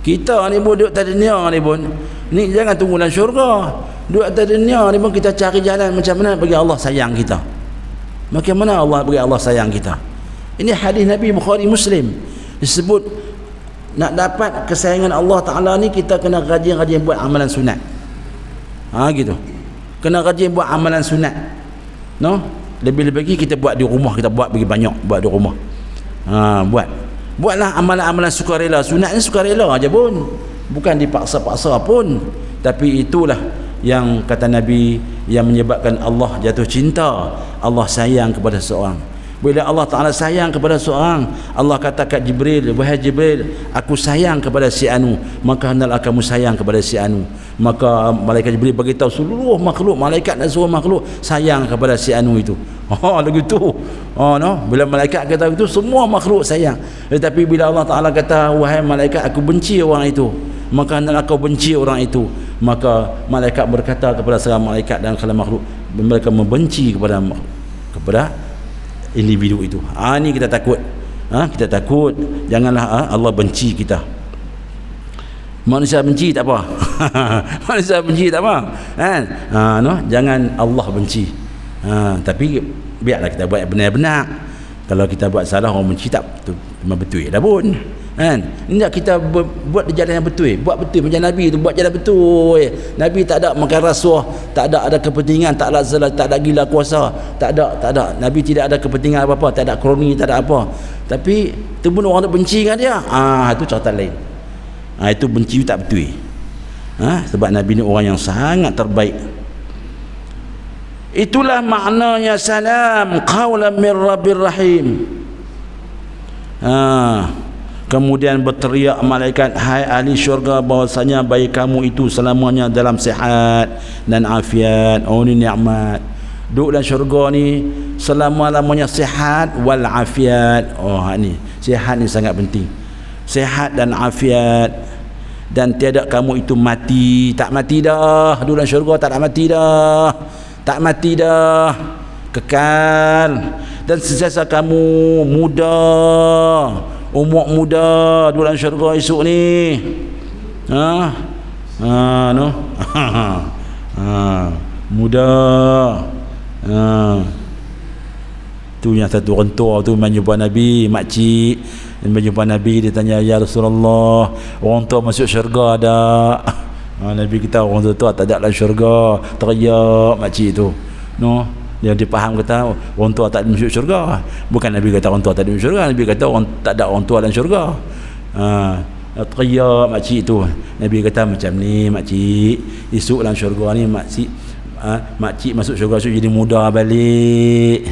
Kita ni pun duduk atas dunia ni pun, ni jangan tunggu dalam syurga. Duduk atas dunia ni pun kita cari jalan macam mana bagi Allah sayang kita. Macam mana Allah bagi Allah sayang kita. Ini hadis Nabi Bukhari Muslim disebut nak dapat kesayangan Allah Ta'ala ni kita kena rajin-rajin buat amalan sunat. Gitu. Kena rajin buat amalan sunat. Lebih-lebih kita buat di rumah, kita buat bagi banyak, buat di rumah. Buatlah amalan-amalan sukarela. Sunat ni sukarela aja pun, bukan dipaksa-paksa pun. Tapi itulah yang kata Nabi yang menyebabkan Allah jatuh cinta, Allah sayang kepada seorang. Bila Allah Ta'ala sayang kepada seorang, Allah kata kat Jibril, wahai Jibril, aku sayang kepada si anu, maka hendaklah kamu sayang kepada si anu. Maka malaikat Jibril beritahu seluruh makhluk, malaikat dan seluruh makhluk sayang kepada si anu itu. Lagu tu. Bila malaikat kata itu, semua makhluk sayang. Tetapi bila Allah Ta'ala kata, wahai malaikat, aku benci orang itu, maka hendaklah kau benci orang itu. Maka malaikat berkata kepada seorang malaikat dan segala makhluk, mereka membenci kepada individu itu. Ni kita takut. Kita takut janganlah Allah benci kita. Manusia benci tak apa. Manusia benci tak apa. Jangan Allah benci. Tapi biarlah kita buat benar-benar. Kalau kita buat salah orang benci tak betul dah pun. Hendak kita buat jalan yang betul, buat betul macam Nabi tu, buat jalan betul. Nabi tak ada makan rasuah, tak ada kepentingan, tak ada gila kuasa, tak ada. Nabi tidak ada kepentingan apa-apa, tak ada kroni, tak ada apa. Tapi tu pun orang nak benci dengan dia. Itu cerita lain. Itu benci tak betul. Sebab Nabi ni orang yang sangat terbaik. Itulah maknanya salam qaulan min rabbir rahim. Kemudian berteriak malaikat, hai ahli syurga, bahwasanya bagi kamu itu selamanya dalam sihat dan afiat. Ni nikmat. Duduk dalam syurga ni selama-lamanya sihat wal afiat. Ni sihat ni sangat penting. Sihat dan afiat. Dan tiada kamu itu mati. Tak mati dah. Duduk dalam syurga tak nak mati dah. Tak mati dah. Kekal. Dan sentiasa kamu muda, umur muda dalam syurga esok ni. Muda. Tu yang satu orang tua tu menjumpa Nabi, makcik menjumpa Nabi, dia tanya, ya Rasulullah, orang tua masuk syurga ada? Nabi kita orang tua tak ada dalam syurga. Teriak makcik tu. Dia faham kata orang tua tak ada masuk syurga. Bukan Nabi kata orang tua tak ada masuk syurga, Nabi kata orang tak ada orang tua dalam syurga. Teriak makcik tu. Nabi kata macam ni makcik, esok dalam syurga ni makcik masuk syurga esok jadi muda balik.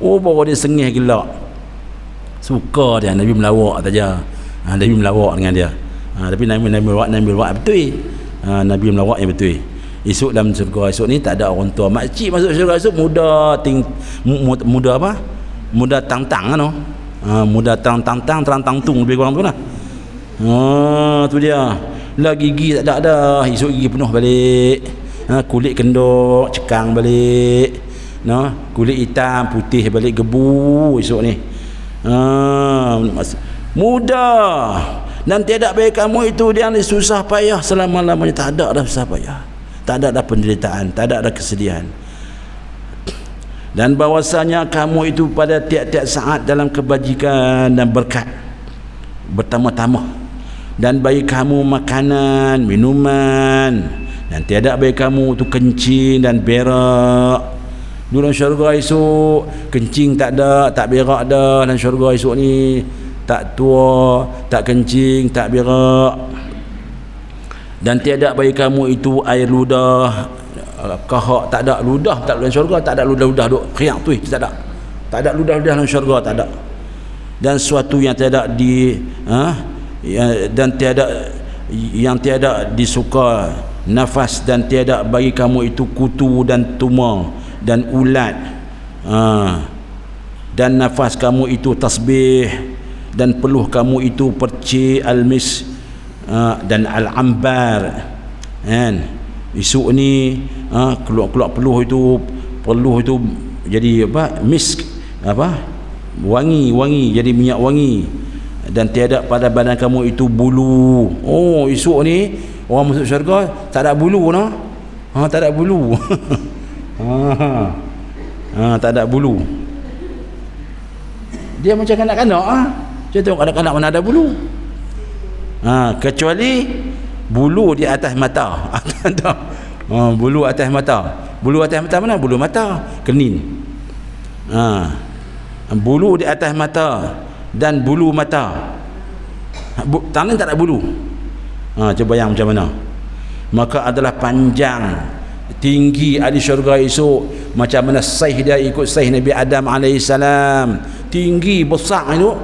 Baru dia sengih gelak. Suka dia. Nabi melawak saja. Nabi melawak dengan dia. Tapi Nabi melawak betul. Nabi melawak yang betul. Esok dalam syurga esok ni tak ada orang tua. Makcik masuk syurga esok muda apa? Muda tang-tang muda tang-tang terang-tang-tung lebih kurang tu lah. Tu dia. Lah gigi tak ada. Esok gigi penuh balik. Kulit kendor cekang balik. Kulit hitam putih balik, gebu esok ni. Muda. Dan tiada bagi kamu itu dia ni susah payah selama-lamanya. Tak ada dah susah payah, tak ada dah penderitaan, tak ada dah kesedihan. Dan bahwasanya kamu itu pada tiap-tiap saat dalam kebajikan dan berkat bertambah-tambah. Dan bagi kamu makanan, minuman, dan tiada bagi kamu itu kencing dan berak. Dalam syurga esok kencing tak ada, tak berak dah. Dalam syurga esok ni tak tua, tak kencing, tak berak. Dan tiada bagi kamu itu air ludah, kahak, tak ada ludah, tak ada dalam syurga, tak ada ludah-ludah duk riak tu, tak ada. Tak ada ludah-ludah dalam syurga, tak ada. Dan sesuatu yang tiada dan tiada yang tiada disuka nafas, dan tiada bagi kamu itu kutu dan tuma dan ulat, dan nafas kamu itu tasbih, dan peluh kamu itu perci almis, dan al-ambar, kan. Esok ni keluar peluh itu jadi apa, misk, apa, wangi jadi minyak wangi. Dan tiada pada badan kamu itu bulu. Oh, esok ni orang masuk syurga tak ada bulu, no? Tak ada bulu. Tak ada bulu. Dia macam kanak-kanak, Saya tengok kanak-kanak mana ada bulu. Kecuali bulu di atas mata. Bulu atas mata. Bulu atas mata mana? Bulu mata, kening. Bulu di atas mata dan bulu mata. Tangan tak ada bulu. Cuba bayang macam mana. Maka adalah panjang, tinggi ahli syurga esok macam mana saih dia ikut saih Nabi Adam alaihissalam. Tinggi besar itu,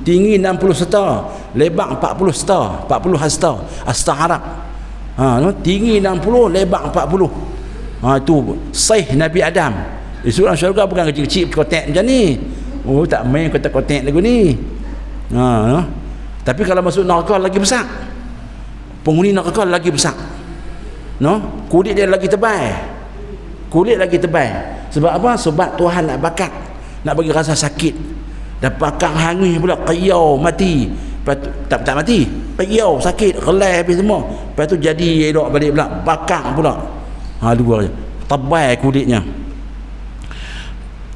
tinggi 60 seta, lebar 40 seta, 40 hasta, hasta Arab. Tinggi 60, lebar 40. Itu saih Nabi Adam. Esok dalam syurga bukan kecil-kecil kotak macam ni. Tak main kotak-kotak lagu ni. Tapi kalau masuk neraka lagi besar. Penghuni neraka lagi besar. Kulit dia lagi tebal. Kulit lagi tebal. Sebab apa? Sebab Tuhan nak bakar, nak bagi rasa sakit. Dan bakar hangis pula, qiyau, mati. Tak mati, qiyau, sakit, relai habis semua. Lepas tu jadi elok balik pula, bakar pula. Dua je. Tebal kulitnya.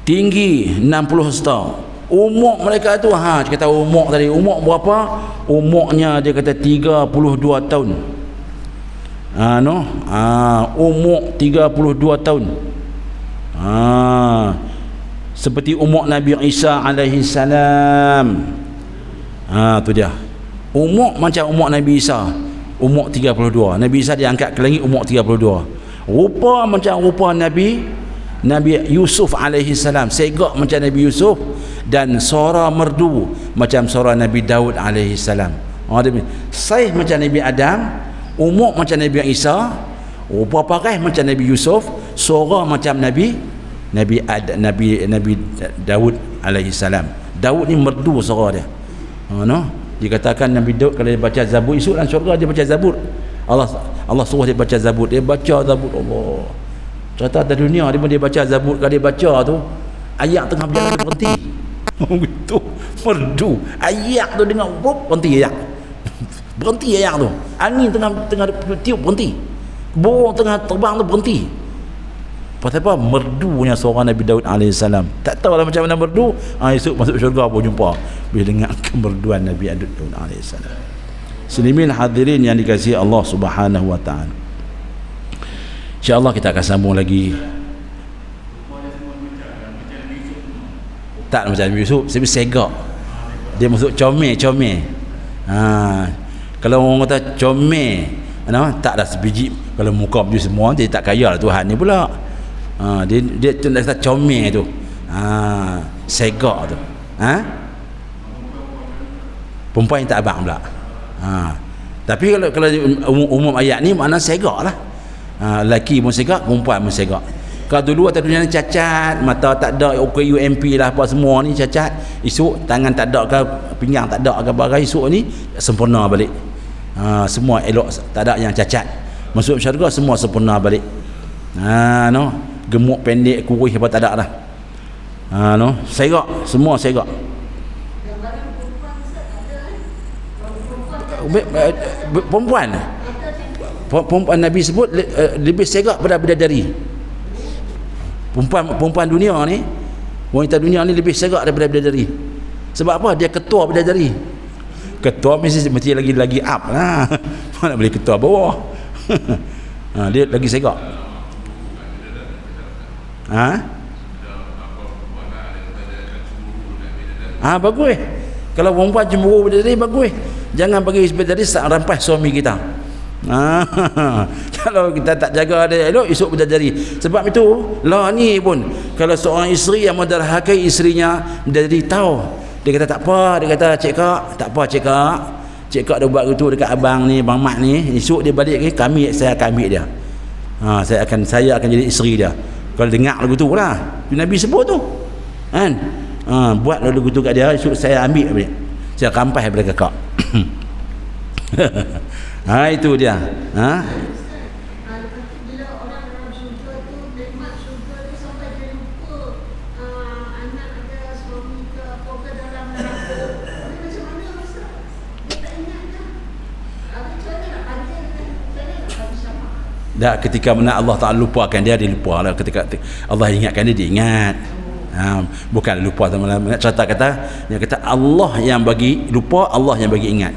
Tinggi 60 hasta. Umur mereka tu, kata umur tadi, umur berapa? Umurnya dia kata 32 tahun. Umur 32 tahun. Seperti umur Nabi Isa alaihi salam. Tu dia. Umur macam umur Nabi Isa, umur 32. Nabi Isa diangkat ke langit umur 32. Rupa macam rupa Nabi Yusuf alaihi salam, segak macam Nabi Yusuf, dan suara merdu macam suara Nabi Daud alaihi salam. Saih macam Nabi Adam, umur macam Nabi Isa, rupa pakai macam Nabi Yusuf, suara macam Nabi Daud alaihi salam. Daud ni merdu suara dia. Dikatakan Nabi Daud kalau dia baca Zabur, esok dalam syurga dia baca Zabur. Allah suruh dia baca Zabur, dia baca Zabur. Allah cerita atas dunia dia baca Zabur. Kalau dia baca tu, ayat tengah berjalan berhenti. Begitu merdu. Ayat tu dengar berhenti ayat. Berhenti ayat tu. Angin tengah tiup berhenti. Burung tengah terbang tu berhenti. Pasal apa? Merdunya suara Nabi Daud alaihissalam. Tak tahu lah macam mana merdu. Esok masuk syurga pun jumpa bila dengar kemerduan Nabi Daud alaihissalam. Muslimin hadirin yang dikasihi Allah Subhanahu wa taala. InsyaAllah kita akan sambung lagi. Tak macam Nabi Yusuf, tapi segak. Dia masuk comel. Kalau orang kata comel, tak dah sebiji. Kalau muka baju semua, dia tak kaya lah Tuhan ni pula. Dia kata comel tu. Segak tu. Perempuan yang tak abang pula. Tapi kalau umum ayat ni makna segak lah. Lelaki pun segak, perempuan pun segak. Kalau dulu atas dunia ni cacat, mata tak ada, UMP lah apa semua ni cacat, esok tangan tak ada ke, pinggang tak ada ke bagai, esok ni sempurna balik. Semua elok, tak ada yang cacat. Masuk syurga semua sempurna balik. Gemuk, pendek, kurus apa tak ada dah. Segak, semua segak. Perempuan Nabi sebut lebih segak pada bidadari. Perempuan dunia ni, wanita dunia ni lebih segak daripada bidadari. Sebab apa? Dia ketua bidadari. Ketua mesti lagi up lah. Mana boleh ketua bawah. Dia lagi segak. Bagus. Kalau perempuan cemburu bidadari bagus. Jangan bagi bidadari rampas suami kita. Kalau kita tak jaga dia elok, esok bidadari. Sebab itu lah ni pun, kalau seorang isteri yang menderhakai isterinya, bidadari tahu, dia kata tak apa, dia kata cik kak, tak apa cik kak dah buat gitu dekat abang ni, bang mak ni, esok dia balik ni, saya akan ambil dia. Saya akan jadi isteri dia. Kalau dengar lagu tu lah, Nabi sebut tu kan, buat lagu tu kat dia, esok saya ambil balik, saya rampas daripada kakak. Itu dia. Bila orang dalam syurga tu, nikmat syurga tu sampai dia lupa anak ada, suami ke apa ke dalam neraka. Macam mana Ustaz? Dia tak ingat dah. Macam mana nak panggil? Macam mana nak bagi syafaat? Dah, ketika mana Allah Ta'ala lupakan dia lupa lah. Ketika Allah ingatkan dia ingat. Bukan lupa teman-teman. Cerita kata Allah yang bagi lupa, Allah yang bagi ingat.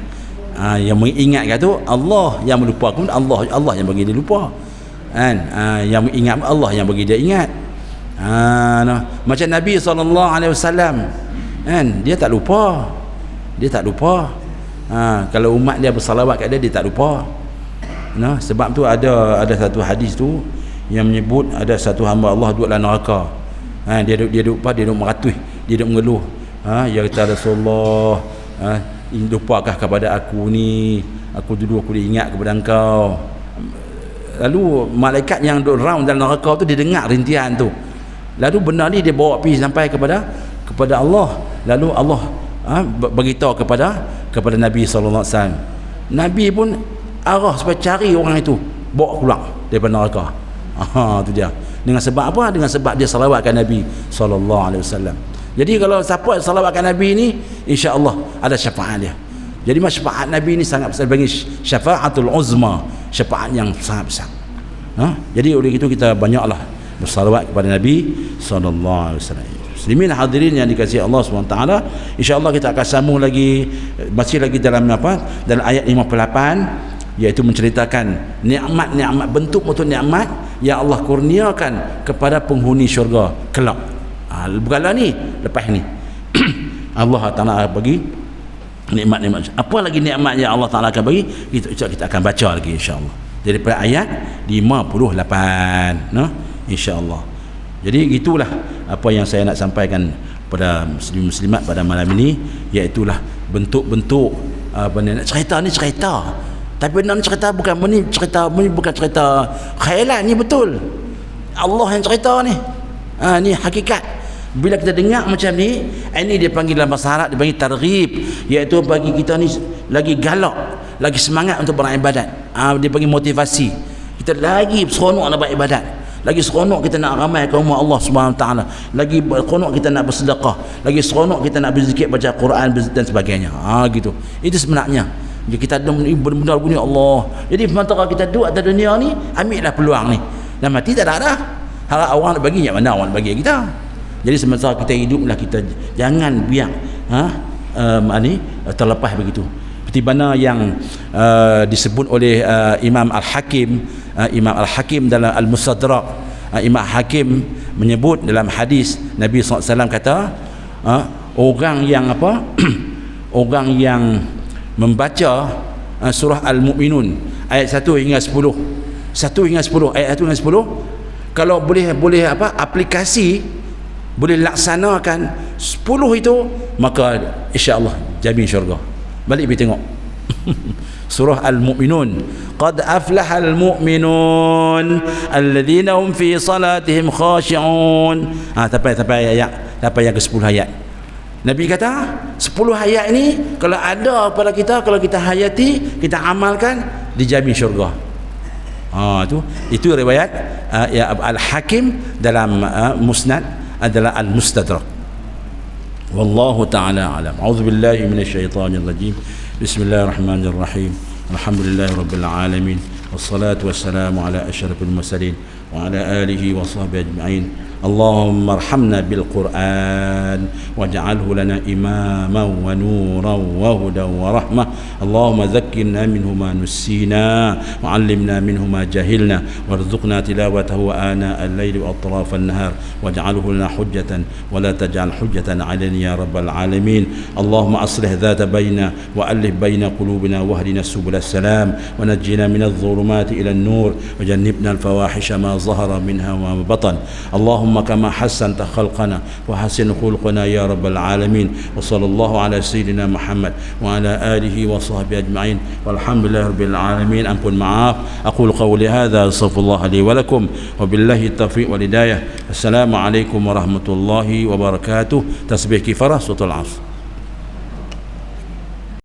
Yang mengingatkan tu Allah, yang melupakan Allah yang bagi dia lupa kan. Yang mengingat Allah yang bagi dia ingat. Macam Nabi SAW kan, dia tak lupa. Kalau umat dia bersalawat kat dia tak lupa. Sebab tu ada satu hadis tu yang menyebut ada satu hamba Allah duduk dalam neraka. Dia duduk meratus, dia duduk mengeluh. Ya kata Rasulullah, lupakah kepada aku ni, aku dulu aku diingat kepada engkau. Lalu malaikat yang duduk round dalam neraka tu, dia dengar rintihan tu. Lalu benda ni dia bawa pergi sampai kepada Allah. Lalu Allah beritahu kepada Nabi SAW. Nabi pun arah supaya cari orang itu, bawa pulang daripada neraka. Tu dia. Dengan sebab apa? Dengan sebab dia salawatkan Nabi SAW. Jadi kalau siapa salawatkan Nabi ni, insya-Allah ada syafaat dia. Jadi syafaat Nabi ni sangat besar, bagi syafaatul uzma, syafaat yang sangat besar. Jadi oleh itu kita banyaklah bersalawat kepada Nabi sallallahu alaihi wasallam. Muslimin hadirin yang dikasihi Allah SWT, insya-Allah kita akan sambung lagi, masih lagi dalam dalam ayat 58, iaitu menceritakan nikmat-nikmat, bentuk-bentuk nikmat yang Allah kurniakan kepada penghuni syurga kelak. Bukanlah ni, lepas ni Allah Ta'ala bagi nikmat-nikmat. Apa lagi nikmat yang Allah Ta'ala akan bagi, kita akan baca lagi insya-Allah daripada ayat 58 insya-Allah. Jadi itulah apa yang saya nak sampaikan pada muslim-muslimat pada malam ini, iaitulah bentuk-bentuk cerita ni, cerita tapi nak cerita bukan bukan cerita khayalan, ni betul Allah yang cerita ni. Ni hakikat. Bila kita dengar macam ni, ini dia panggil dalam bahasa Arab, dia panggil targhib, iaitu bagi kita ni lagi galak, lagi semangat untuk beribadat. Dia panggil motivasi. Kita lagi seronok nak beribadat, lagi seronok kita nak ramai ke rumah Allah Subhanahu Wa Taala, lagi seronok kita nak bersedekah, lagi seronok kita nak berzikir, baca Quran dan sebagainya. Gitu. Itu sebenarnya. Jadi kita benar-benar guna Allah. Jadi sementara kita duduk atas dunia ni, ambillah peluang ni. Dan mati tak ada dah. Harap orang nak bagi, yang mana orang nak bagi kita. Jadi sementara kita hiduplah, kita jangan biar terlepas begitu. Seperti mana yang disebut oleh Imam Al-Hakim dalam Al-Mustadrak. Imam Hakim menyebut dalam hadis Nabi SAW kata, orang yang orang yang membaca surah Al-Mu'minun ayat 1 hingga 10, ayat 1 hingga 10, kalau boleh aplikasi, boleh laksanakan 10 itu, maka insya-Allah jamin syurga. Balik pergi tengok surah Al-Mu'minun, qad aflahal mu'minun alladhina hum fi salatihim khashi'un. Sampai yang ke-10 ayat. Nabi kata 10 ayat ini kalau ada pada kita, kalau kita hayati, kita amalkan, dijamin syurga. Itu riwayat Al-Hakim dalam Musnad adalah Al-Mustadrak. Wallahu ta'ala alam. A'udzubillahi minasyaitonir rajim. Bismillahirrahmanirrahim. Alhamdulillahirabbil alamin. Wassalatu wassalamu ala asyrafil mursalin wa ala alihi wa sahbihi ajma'in. اللهم ارحمنا بالقرآن واجعله لنا إماما ونورا وهدى ورحمة اللهم ذكرنا منه ما نسينا وعلمنا منه ما جهلنا وارزقنا تلاوته آناء الليل وأطراف النهار واجعله لنا حجة ولا تجعل حجة علينا يا رب العالمين اللهم أصلح ذات بيننا وألف بين قلوبنا واهدنا سبل السلام ونجنا من الظلمات إلى النور وجنبنا الفواحش ما ظهر منها وما بطن اللهم كما حسنت خلقنا وحسن خلقنا يا رب العالمين وصلى الله على سيدنا محمد وعلى آله وصحبه أجمعين والحمد لله رب العالمين. Ampun maaf, aqul qawli hadza astaghfirullah li wa lakum wa billahi taufiq wal hidayah. Assalamualaikum warahmatullahi wabarakatuh. Tasbih kifarah suratul Asr.